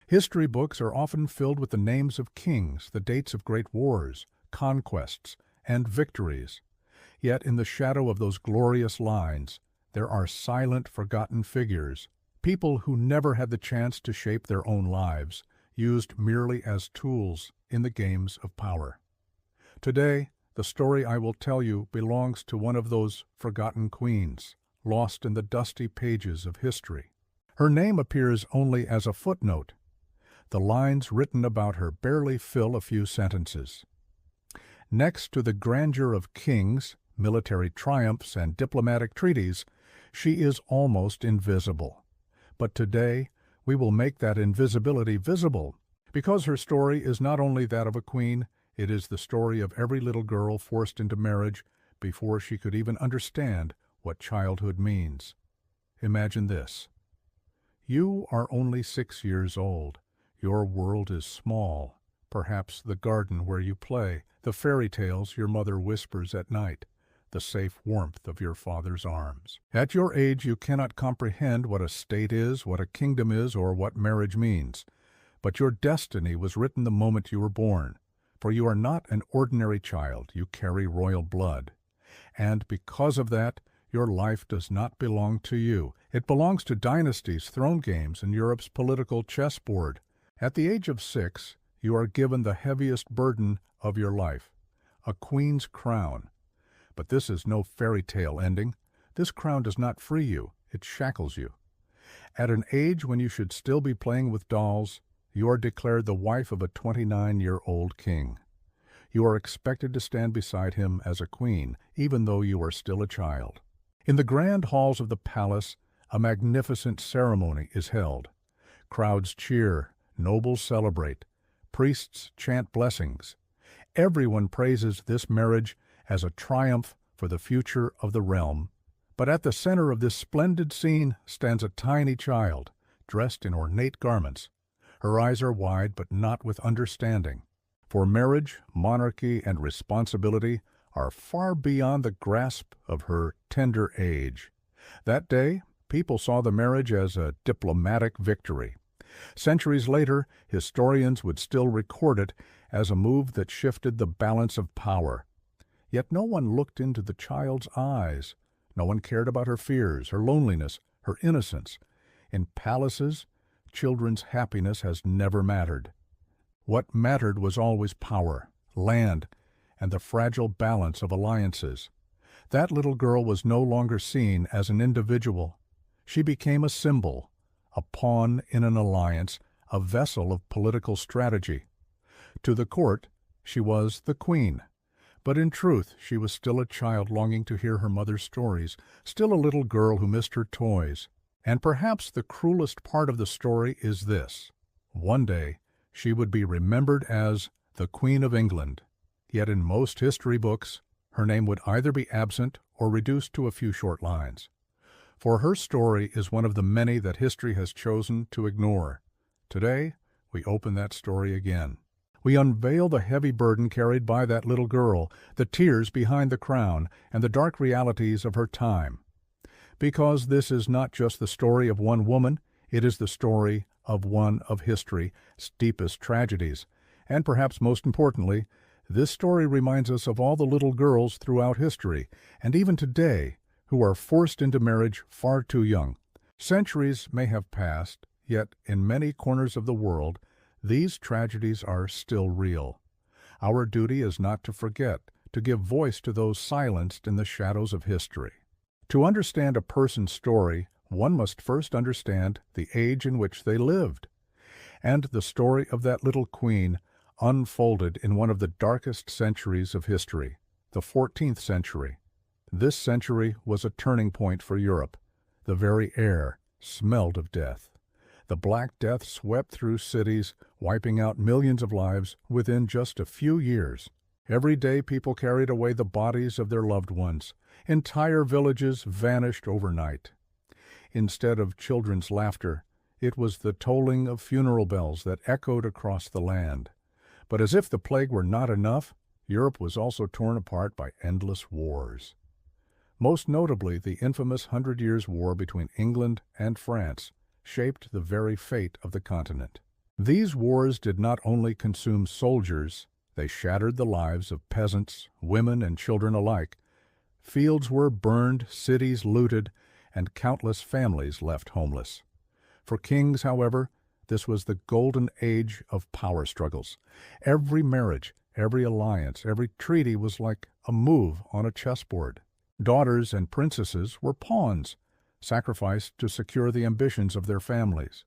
History books are often filled with the names of kings, the dates of great wars, conquests, and victories. Yet in the shadow of those glorious lines, there are silent, forgotten figures, people who never had the chance to shape their own lives, used merely as tools in the games of power. Today, the story I will tell you belongs to one of those forgotten queens, lost in the dusty pages of history. Her name appears only as a footnote. The lines written about her barely fill a few sentences. Next to the grandeur of kings, military triumphs, and diplomatic treaties, she is almost invisible. But today, we will make that invisibility visible, because her story is not only that of a queen, it is the story of every little girl forced into marriage before she could even understand what childhood means. Imagine this. You are only 6 years old. Your world is small, perhaps the garden where you play, the fairy tales your mother whispers at night, the safe warmth of your father's arms. At your age, you cannot comprehend what a state is, what a kingdom is, or what marriage means. But your destiny was written the moment you were born. For you are not an ordinary child, you carry royal blood. And because of that, your life does not belong to you. It belongs to dynasties, throne games, and Europe's political chessboard. At the age of 6, you are given the heaviest burden of your life, a queen's crown. But this is no fairy tale ending. This crown does not free you, it shackles you. At an age when you should still be playing with dolls, you are declared the wife of a 29-year-old king. You are expected to stand beside him as a queen, even though you are still a child. In the grand halls of the palace, a magnificent ceremony is held. Crowds cheer, nobles celebrate, priests chant blessings. Everyone praises this marriage as a triumph for the future of the realm. But at the center of this splendid scene stands a tiny child, dressed in ornate garments. Her eyes are wide, but not with understanding. For marriage, monarchy, and responsibility are far beyond the grasp of her tender age. That day, people saw the marriage as a diplomatic victory. Centuries later, historians would still record it as a move that shifted the balance of power. Yet no one looked into the child's eyes. No one cared about her fears, her loneliness, her innocence. In palaces, children's happiness has never mattered. What mattered was always power, land, and the fragile balance of alliances. That little girl was no longer seen as an individual. She became a symbol, a pawn in an alliance, a vessel of political strategy. To the court, she was the queen. But in truth, she was still a child longing to hear her mother's stories, still a little girl who missed her toys. And perhaps the cruelest part of the story is this. One day, she would be remembered as the Queen of England. Yet in most history books, her name would either be absent or reduced to a few short lines. For her story is one of the many that history has chosen to ignore. Today, we open that story again. We unveil the heavy burden carried by that little girl, the tears behind the crown, and the dark realities of her time. Because this is not just the story of one woman, it is the story of one of history's deepest tragedies. And perhaps most importantly, this story reminds us of all the little girls throughout history, and even today, who are forced into marriage far too young. Centuries may have passed, yet in many corners of the world, these tragedies are still real. Our duty is not to forget, to give voice to those silenced in the shadows of history. To understand a person's story, one must first understand the age in which they lived. And the story of that little queen unfolded in one of the darkest centuries of history, the 14th century. This century was a turning point for Europe. The very air smelled of death. The Black Death swept through cities, wiping out millions of lives within just a few years. Every day people carried away the bodies of their loved ones. Entire villages vanished overnight. Instead of children's laughter, it was the tolling of funeral bells that echoed across the land. But as if the plague were not enough, Europe was also torn apart by endless wars. Most notably, the infamous 100 Years' War between England and France shaped the very fate of the continent. These wars did not only consume soldiers, they shattered the lives of peasants, women, and children alike. Fields were burned, cities looted, and countless families left homeless. For kings, however, this was the golden age of power struggles. Every marriage, every alliance, every treaty was like a move on a chessboard. Daughters and princesses were pawns, sacrificed to secure the ambitions of their families.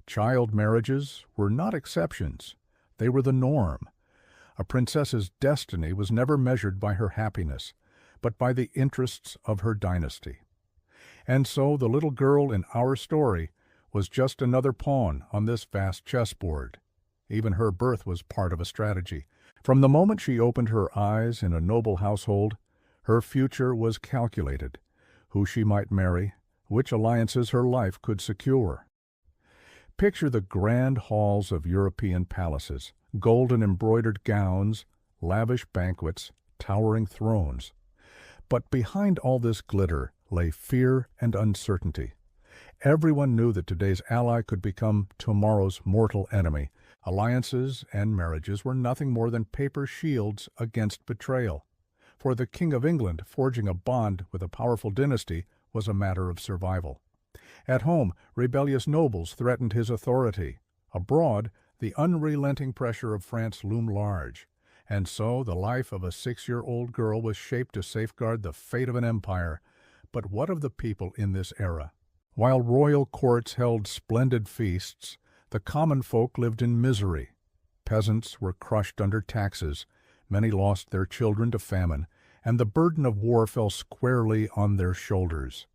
Child marriages were not exceptions. They were the norm. A princess's destiny was never measured by her happiness, but by the interests of her dynasty. And so the little girl in our story was just another pawn on this vast chessboard. Even her birth was part of a strategy. From the moment she opened her eyes in a noble household, her future was calculated: who she might marry, which alliances her life could secure. Picture the grand halls of European palaces, golden embroidered gowns, lavish banquets, towering thrones. But behind all this glitter lay fear and uncertainty. Everyone knew that today's ally could become tomorrow's mortal enemy. Alliances and marriages were nothing more than paper shields against betrayal. For the King of England, forging a bond with a powerful dynasty was a matter of survival. At home, rebellious nobles threatened his authority. Abroad, the unrelenting pressure of France loomed large. And so the life of a 6-year-old girl was shaped to safeguard the fate of an empire. But what of the people in this era? While royal courts held splendid feasts, the common folk lived in misery. Peasants were crushed under taxes, many lost their children to famine, and the burden of war fell squarely on their shoulders.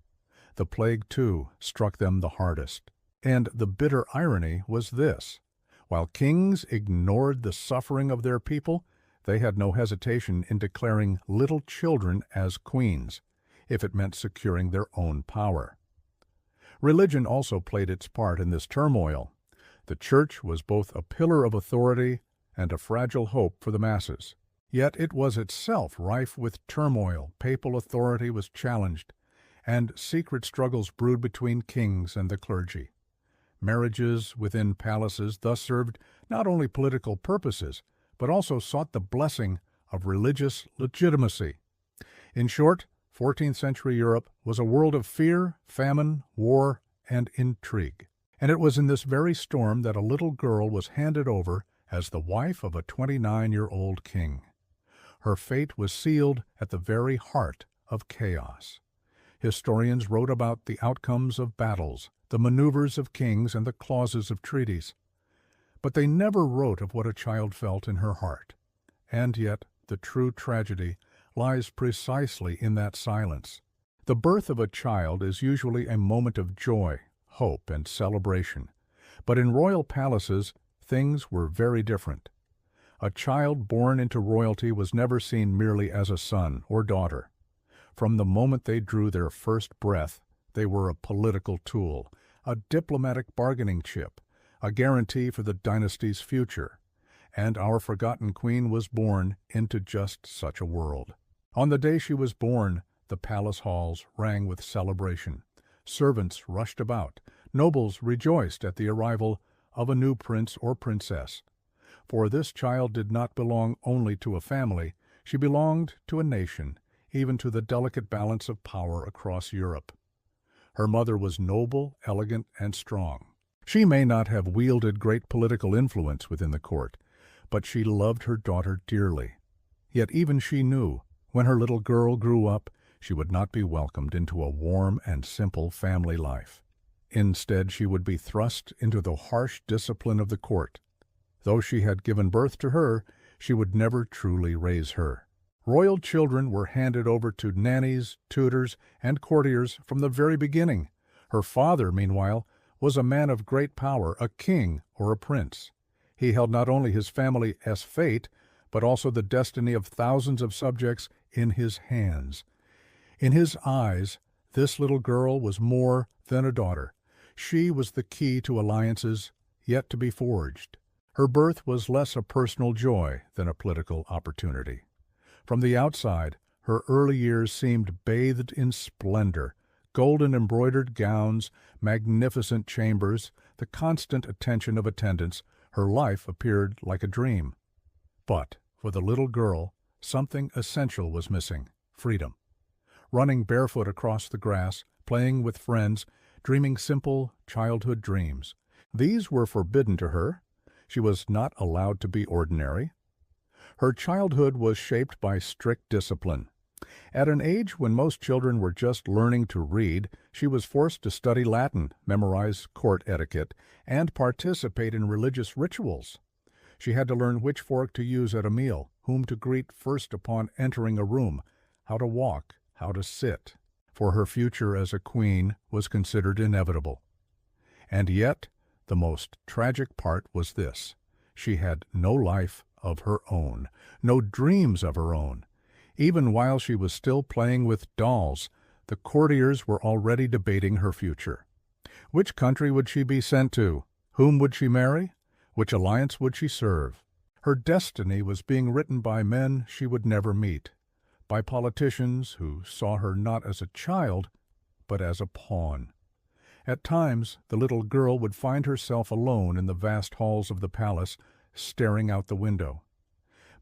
The plague, too, struck them the hardest. And the bitter irony was this: while kings ignored the suffering of their people, they had no hesitation in declaring little children as queens, if it meant securing their own power. Religion also played its part in this turmoil. The church was both a pillar of authority and a fragile hope for the masses. Yet it was itself rife with turmoil. Papal authority was challenged, and secret struggles brewed between kings and the clergy. Marriages within palaces thus served not only political purposes, but also sought the blessing of religious legitimacy. In short, 14th century Europe was a world of fear, famine, war, and intrigue. And it was in this very storm that a little girl was handed over as the wife of a 29-year-old king. Her fate was sealed at the very heart of chaos. Historians wrote about the outcomes of battles, the maneuvers of kings, and the clauses of treaties. But they never wrote of what a child felt in her heart. And yet the true tragedy lies precisely in that silence. The birth of a child is usually a moment of joy, hope, and celebration. But in royal palaces, things were very different. A child born into royalty was never seen merely as a son or daughter. From the moment they drew their first breath, they were a political tool, a diplomatic bargaining chip, a guarantee for the dynasty's future. And our forgotten queen was born into just such a world. On the day she was born, the palace halls rang with celebration. Servants rushed about. Nobles rejoiced at the arrival of a new prince or princess. For this child did not belong only to a family, she belonged to a nation, even to the delicate balance of power across Europe. Her mother was noble, elegant, and strong. She may not have wielded great political influence within the court, but she loved her daughter dearly. Yet even she knew, when her little girl grew up, she would not be welcomed into a warm and simple family life. Instead, she would be thrust into the harsh discipline of the court. Though she had given birth to her, she would never truly raise her. Royal children were handed over to nannies, tutors, and courtiers from the very beginning. Her father, meanwhile, was a man of great power, a king or a prince. He held not only his family as fate, but also the destiny of thousands of subjects in his hands. In his eyes, this little girl was more than a daughter. She was the key to alliances yet to be forged. Her birth was less a personal joy than a political opportunity. From the outside, her early years seemed bathed in splendor, golden embroidered gowns, magnificent chambers, the constant attention of attendants, her life appeared like a dream. But for the little girl, something essential was missing: freedom. Running barefoot across the grass, playing with friends, dreaming simple childhood dreams. These were forbidden to her. She was not allowed to be ordinary. Her childhood was shaped by strict discipline. At an age when most children were just learning to read, she was forced to study Latin, memorize court etiquette, and participate in religious rituals. She had to learn which fork to use at a meal, whom to greet first upon entering a room, how to walk, how to sit, for her future as a queen was considered inevitable. And yet, the most tragic part was this: she had no life of her own, no dreams of her own. Even while she was still playing with dolls, the courtiers were already debating her future. Which country would she be sent to? Whom would she marry? Which alliance would she serve? Her destiny was being written by men she would never meet, by politicians who saw her not as a child, but as a pawn. At times, the little girl would find herself alone in the vast halls of the palace, staring out the window.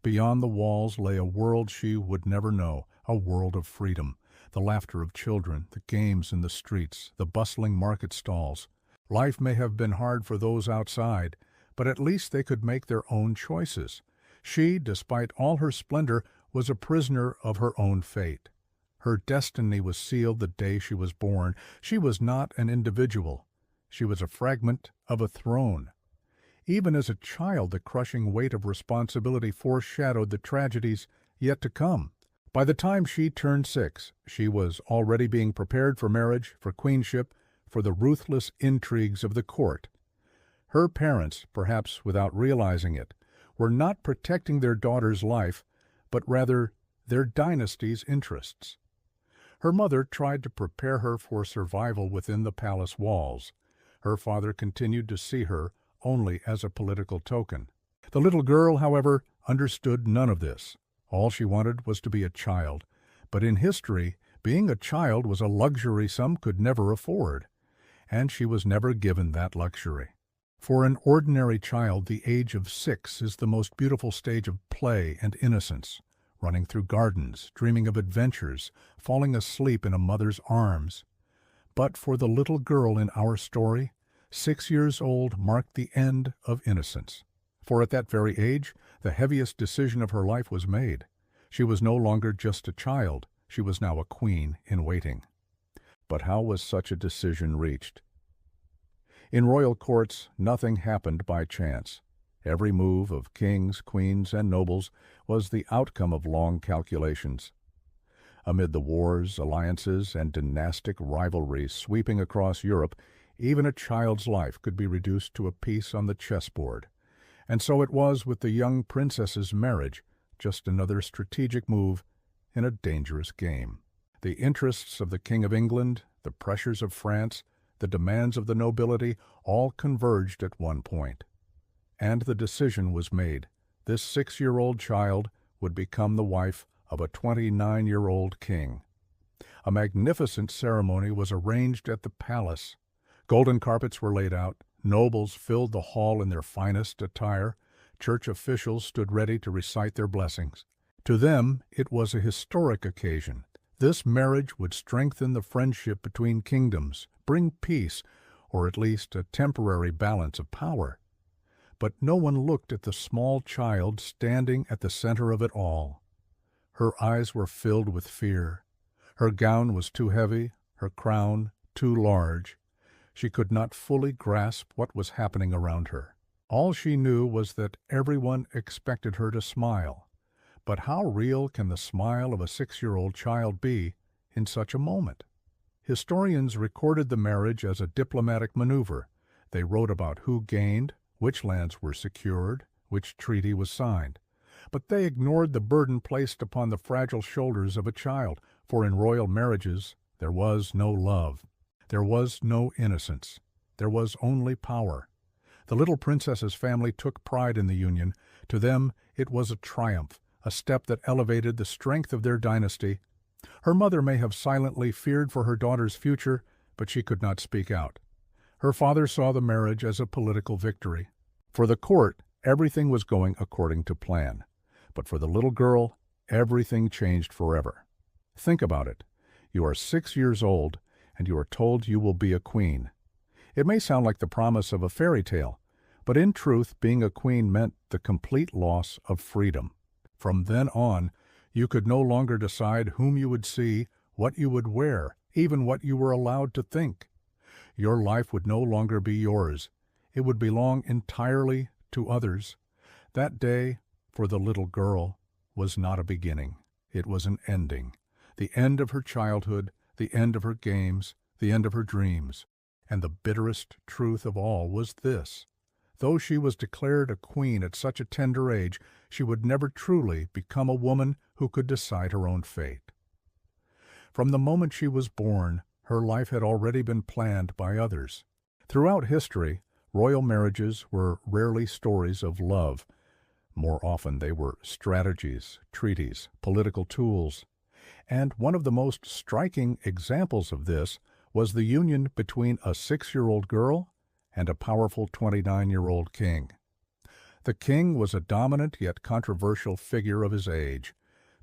Beyond the walls lay a world she would never know, a world of freedom, the laughter of children, the games in the streets, the bustling market stalls. Life may have been hard for those outside, but at least they could make their own choices. She, despite all her splendor, was a prisoner of her own fate. Her destiny was sealed the day she was born. She was not an individual. She was a fragment of a throne. Even as a child, the crushing weight of responsibility foreshadowed the tragedies yet to come. By the time she turned 6, she was already being prepared for marriage, for queenship, for the ruthless intrigues of the court. Her parents, perhaps without realizing it, were not protecting their daughter's life, but rather their dynasty's interests. Her mother tried to prepare her for survival within the palace walls. Her father continued to see her only as a political token. The little girl, however, understood none of this. All she wanted was to be a child. But in history, being a child was a luxury some could never afford, and she was never given that luxury. For an ordinary child, the age of 6 is the most beautiful stage of play and innocence, running through gardens, dreaming of adventures, falling asleep in a mother's arms. But for the little girl in our story, 6 years old marked the end of innocence. For at that very age, the heaviest decision of her life was made. She was no longer just a child. She was now a queen in waiting. But how was such a decision reached? In royal courts, nothing happened by chance. Every move of kings, queens, and nobles was the outcome of long calculations. Amid the wars, alliances, and dynastic rivalries sweeping across Europe, even a child's life could be reduced to a piece on the chessboard. And so it was with the young princess's marriage, just another strategic move in a dangerous game. The interests of the King of England, the pressures of France, the demands of the nobility, all converged at one point. And the decision was made. This 6-year-old child would become the wife of a 29-year-old king. A magnificent ceremony was arranged at the palace. Golden carpets were laid out, nobles filled the hall in their finest attire, church officials stood ready to recite their blessings. To them, it was a historic occasion. This marriage would strengthen the friendship between kingdoms, bring peace, or at least a temporary balance of power. But no one looked at the small child standing at the center of it all. Her eyes were filled with fear. Her gown was too heavy, her crown too large. She could not fully grasp what was happening around her. All she knew was that everyone expected her to smile. But how real can the smile of a 6-year-old child be in such a moment? Historians recorded the marriage as a diplomatic maneuver. They wrote about who gained, which lands were secured, which treaty was signed. But they ignored the burden placed upon the fragile shoulders of a child, for in royal marriages there was no love. There was no innocence. There was only power. The little princess's family took pride in the union. To them it was a triumph, a step that elevated the strength of their dynasty. Her mother may have silently feared for her daughter's future, but she could not speak out. Her father saw the marriage as a political victory. For the court, everything was going according to plan. But for the little girl, everything changed forever. Think about it. You are 6 years old, and you are told you will be a queen. It may sound like the promise of a fairy tale, but in truth, being a queen meant the complete loss of freedom. From then on, you could no longer decide whom you would see, what you would wear, even what you were allowed to think. Your life would no longer be yours. It would belong entirely to others. That day, for the little girl, was not a beginning. It was an ending. The end of her childhood, the end of her games, the end of her dreams. And the bitterest truth of all was this: though she was declared a queen at such a tender age, she would never truly become a woman who could decide her own fate. From the moment she was born, her life had already been planned by others. Throughout history, royal marriages were rarely stories of love. More often they were strategies, treaties, political tools. And one of the most striking examples of this was the union between a 6-year-old girl and a powerful 29-year-old king. The king was a dominant yet controversial figure of his age.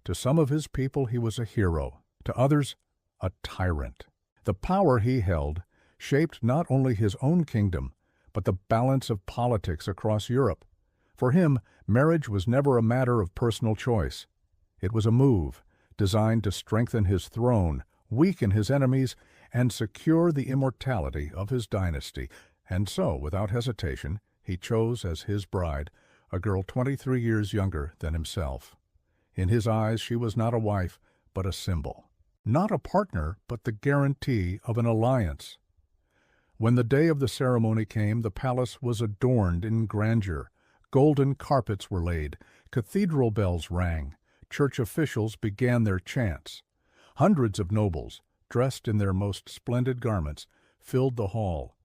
To some of his people he was a hero, to others a tyrant. The power he held shaped not only his own kingdom, but the balance of politics across Europe. For him, marriage was never a matter of personal choice. It was a move designed to strengthen his throne, weaken his enemies, and secure the immortality of his dynasty. And so, without hesitation, he chose as his bride a girl 23 years younger than himself. In his eyes, she was not a wife, but a symbol. Not a partner, but the guarantee of an alliance. When the day of the ceremony came, the palace was adorned in grandeur. Golden carpets were laid, cathedral bells rang, church officials began their chants. Hundreds of nobles, dressed in their most splendid garments, filled the hall.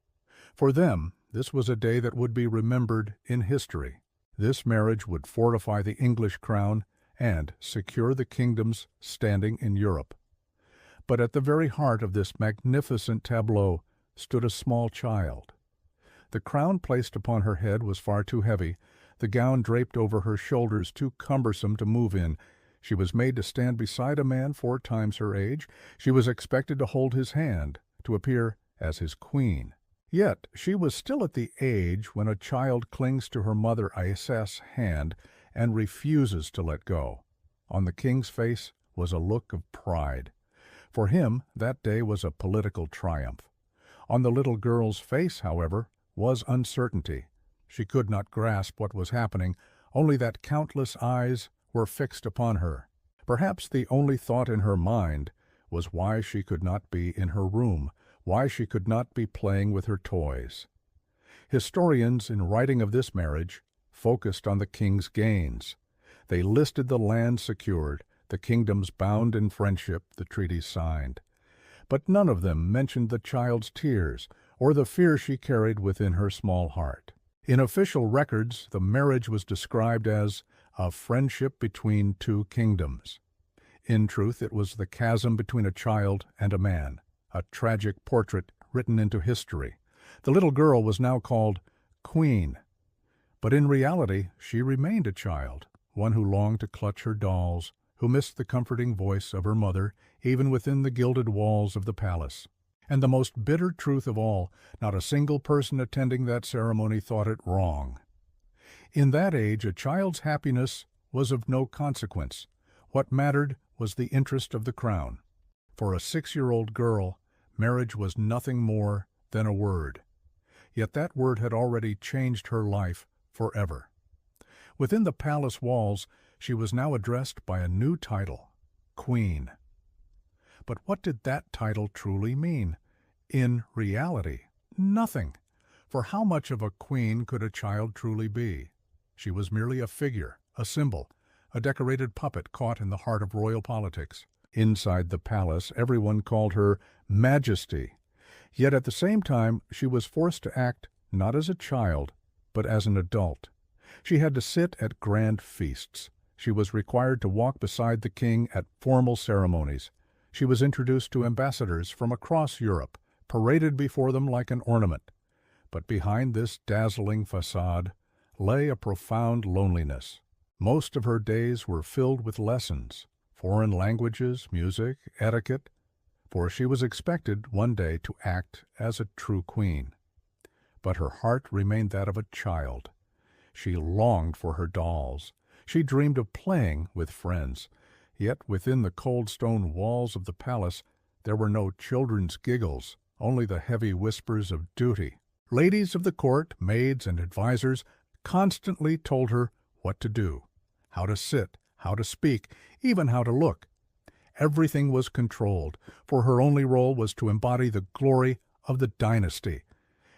For them, this was a day that would be remembered in history. This marriage would fortify the English crown and secure the kingdom's standing in Europe. But at the very heart of this magnificent tableau stood a small child. The crown placed upon her head was far too heavy, the gown draped over her shoulders too cumbersome to move in. She was made to stand beside a man 4 times her age. She was expected to hold his hand, to appear as his queen. Yet she was still at the age when a child clings to her mother Aissa's hand and refuses to let go. On the king's face was a look of pride. For him, that day was a political triumph. On the little girl's face, however, was uncertainty. She could not grasp what was happening, only that countless eyes were fixed upon her. Perhaps the only thought in her mind was why she could not be in her room, why she could not be playing with her toys. Historians, in writing of this marriage, focused on the king's gains. They listed the land secured, the kingdoms bound in friendship, the treaties signed. But none of them mentioned the child's tears or the fear she carried within her small heart. In official records, the marriage was described as a friendship between 2 kingdoms. In truth, it was the chasm between a child and a man, a tragic portrait written into history. The little girl was now called Queen, but in reality she remained a child, one who longed to clutch her dolls, who missed the comforting voice of her mother, even within the gilded walls of the palace. And the most bitter truth of all, not a single person attending that ceremony thought it wrong. In that age, a child's happiness was of no consequence. What mattered was the interest of the crown. For a 6-year-old girl, marriage was nothing more than a word. Yet that word had already changed her life forever. Within the palace walls, she was now addressed by a new title, Queen. But what did that title truly mean? In reality, nothing. For how much of a queen could a child truly be? She was merely a figure, a symbol, a decorated puppet caught in the heart of royal politics. Inside the palace, everyone called her Majesty. Yet at the same time, she was forced to act not as a child, but as an adult. She had to sit at grand feasts. She was required to walk beside the king at formal ceremonies. She was introduced to ambassadors from across Europe, paraded before them like an ornament. But behind this dazzling facade lay a profound loneliness. Most of her days were filled with lessons, foreign languages, music, etiquette, for she was expected one day to act as a true queen. But her heart remained that of a child. She longed for her dolls. She dreamed of playing with friends. Yet within the cold stone walls of the palace there were no children's giggles, only the heavy whispers of duty. Ladies of the court, maids and advisers, constantly told her what to do, how to sit, how to speak, even how to look. Everything was controlled, for her only role was to embody the glory of the dynasty.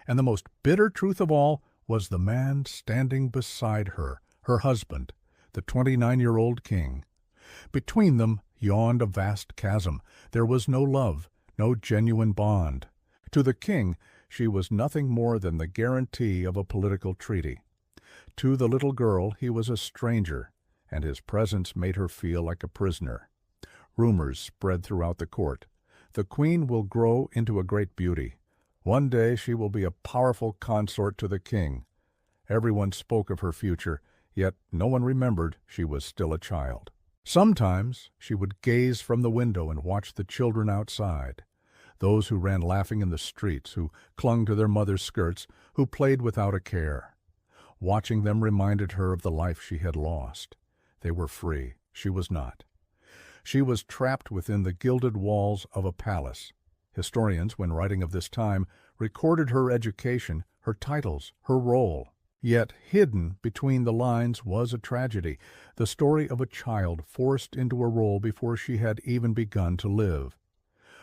And the most bitter truth of all was the man standing beside her, her husband, the 29-year-old king. Between them yawned a vast chasm. There was no love, no genuine bond. To the king, she was nothing more than the guarantee of a political treaty. To the little girl, he was a stranger, and his presence made her feel like a prisoner. Rumors spread throughout the court. The queen will grow into a great beauty. One day she will be a powerful consort to the king. Everyone spoke of her future, yet no one remembered she was still a child. Sometimes she would gaze from the window and watch the children outside, those who ran laughing in the streets, who clung to their mother's skirts, who played without a care. Watching them reminded her of the life she had lost. They were free. She was not. She was trapped within the gilded walls of a palace. Historians, when writing of this time, recorded her education, her titles, her role. Yet hidden between the lines was a tragedy, the story of a child forced into a role before she had even begun to live.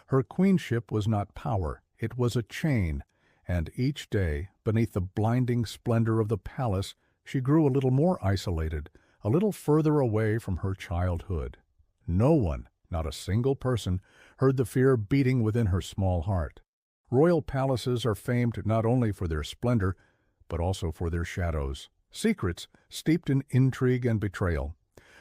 Her queenship was not power, it was a chain, and each day, beneath the blinding splendor of the palace, she grew a little more isolated, a little further away from her childhood. No one, not a single person, heard the fear beating within her small heart. Royal palaces are famed not only for their splendor, but also for their shadows, secrets steeped in intrigue and betrayal.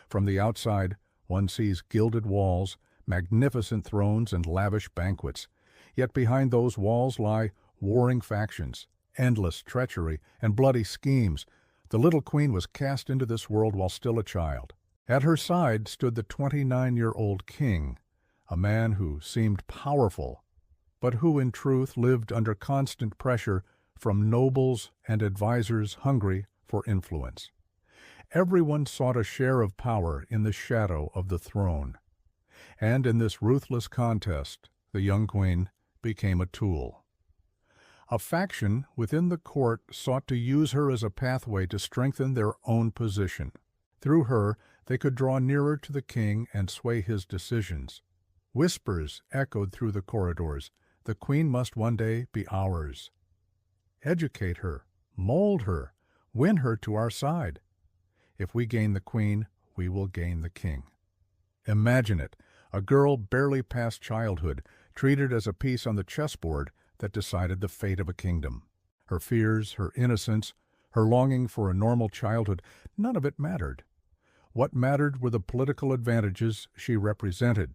From the outside, one sees gilded walls, magnificent thrones, and lavish banquets. Yet behind those walls lie warring factions, endless treachery, and bloody schemes. The little queen was cast into this world while still a child. At her side stood the 29-year-old king, a man who seemed powerful, but who in truth lived under constant pressure from nobles and advisers hungry for influence. Everyone sought a share of power in the shadow of the throne. And in this ruthless contest, the young queen became a tool. A faction within the court sought to use her as a pathway to strengthen their own position. Through her, they could draw nearer to the king and sway his decisions. Whispers echoed through the corridors. The queen must one day be ours. Educate her, mold her, win her to our side. If we gain the queen, we will gain the king. Imagine it, a girl barely past childhood, treated as a piece on the chessboard that decided the fate of a kingdom. Her fears, her innocence, her longing for a normal childhood, none of it mattered. What mattered were the political advantages she represented.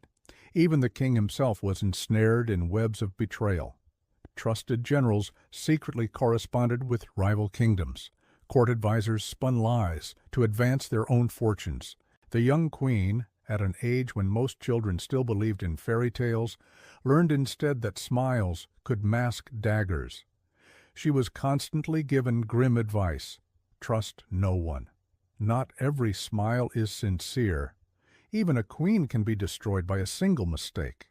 Even the king himself was ensnared in webs of betrayal. Trusted generals secretly corresponded with rival kingdoms. Court advisers spun lies to advance their own fortunes. The young queen, at an age when most children still believed in fairy tales, learned instead that smiles could mask daggers. She was constantly given grim advice. Trust no one. Not every smile is sincere. Even a queen can be destroyed by a single mistake.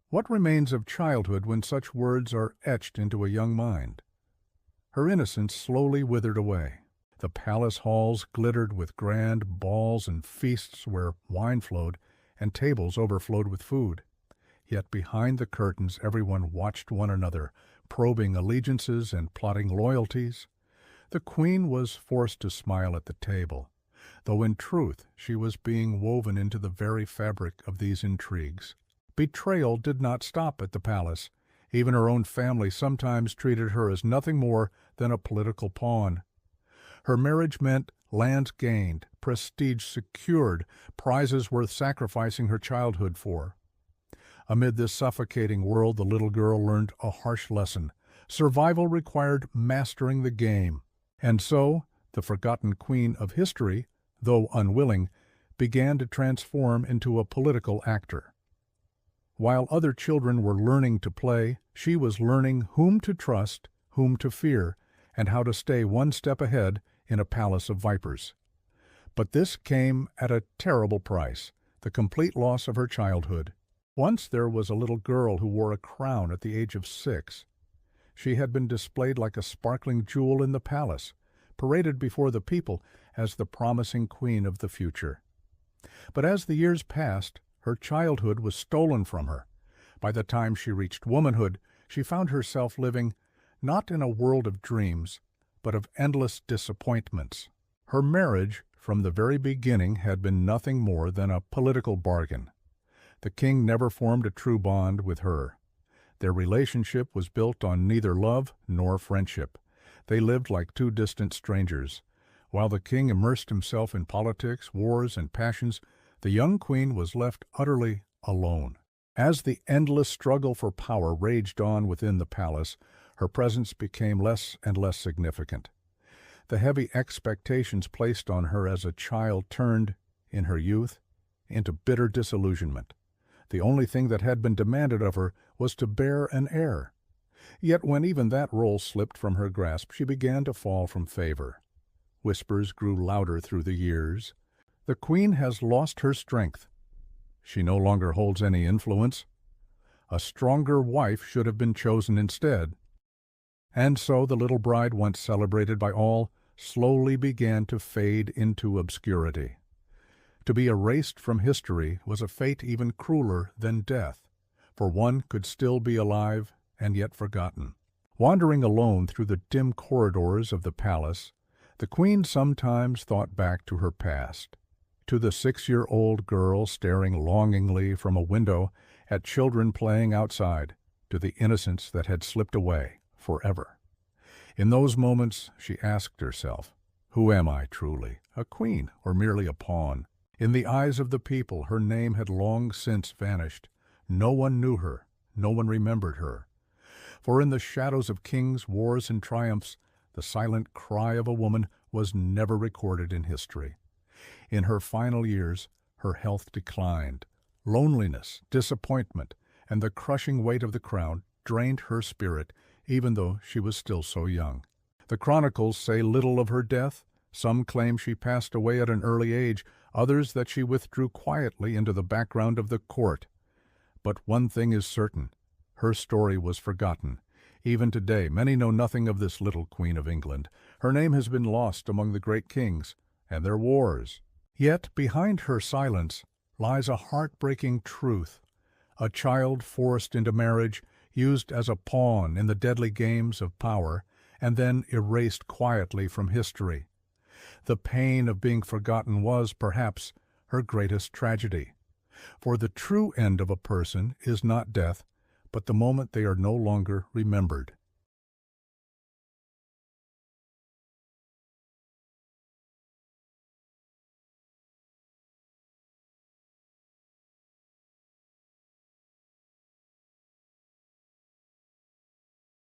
What remains of childhood when such words are etched into a young mind? Her innocence slowly withered away. The palace halls glittered with grand balls and feasts where wine flowed, and tables overflowed with food. Yet behind the curtains everyone watched one another, probing allegiances and plotting loyalties. The queen was forced to smile at the table, though in truth she was being woven into the very fabric of these intrigues. Betrayal did not stop at the palace. Even her own family sometimes treated her as nothing more than a political pawn. Her marriage meant lands gained, prestige secured, prizes worth sacrificing her childhood for. Amid this suffocating world, the little girl learned a harsh lesson. Survival required mastering the game. And so, the forgotten queen of history, though unwilling, began to transform into a political actor. While other children were learning to play, she was learning whom to trust, whom to fear, and how to stay one step ahead in a palace of vipers. But this came at a terrible price, the complete loss of her childhood. Once there was a little girl who wore a crown at the age of 6. She had been displayed like a sparkling jewel in the palace, paraded before the people as the promising queen of the future. But as the years passed, her childhood was stolen from her. By the time she reached womanhood, she found herself living not in a world of dreams, but of endless disappointments. Her marriage, from the very beginning, had been nothing more than a political bargain. The king never formed a true bond with her. Their relationship was built on neither love nor friendship. They lived like two distant strangers. While the king immersed himself in politics, wars, and passions, the young queen was left utterly alone. As the endless struggle for power raged on within the palace, her presence became less and less significant. The heavy expectations placed on her as a child turned, in her youth, into bitter disillusionment. The only thing that had been demanded of her was to bear an heir. Yet when even that role slipped from her grasp, she began to fall from favor. Whispers grew louder through the years. The queen has lost her strength. She no longer holds any influence. A stronger wife should have been chosen instead. And so the little bride, once celebrated by all, slowly began to fade into obscurity. To be erased from history was a fate even crueler than death, for one could still be alive and yet forgotten. Wandering alone through the dim corridors of the palace, the queen sometimes thought back to her past, to the 6-year-old girl staring longingly from a window at children playing outside, to the innocence that had slipped away forever. In those moments she asked herself, who am I truly, a queen or merely a pawn? In the eyes of the people, her name had long since vanished. No one knew her, no one remembered her. For in the shadows of kings, wars, and triumphs, the silent cry of a woman was never recorded in history. In her final years, her health declined. Loneliness, disappointment, and the crushing weight of the crown drained her spirit, even though she was still so young. The chronicles say little of her death. Some claim she passed away at an early age, others that she withdrew quietly into the background of the court. But one thing is certain, her story was forgotten. Even today, many know nothing of this little Queen of England. Her name has been lost among the great kings and their wars. Yet behind her silence lies a heartbreaking truth. A child forced into marriage, used as a pawn in the deadly games of power, and then erased quietly from history. The pain of being forgotten was, perhaps, her greatest tragedy. For the true end of a person is not death, but the moment they are no longer remembered.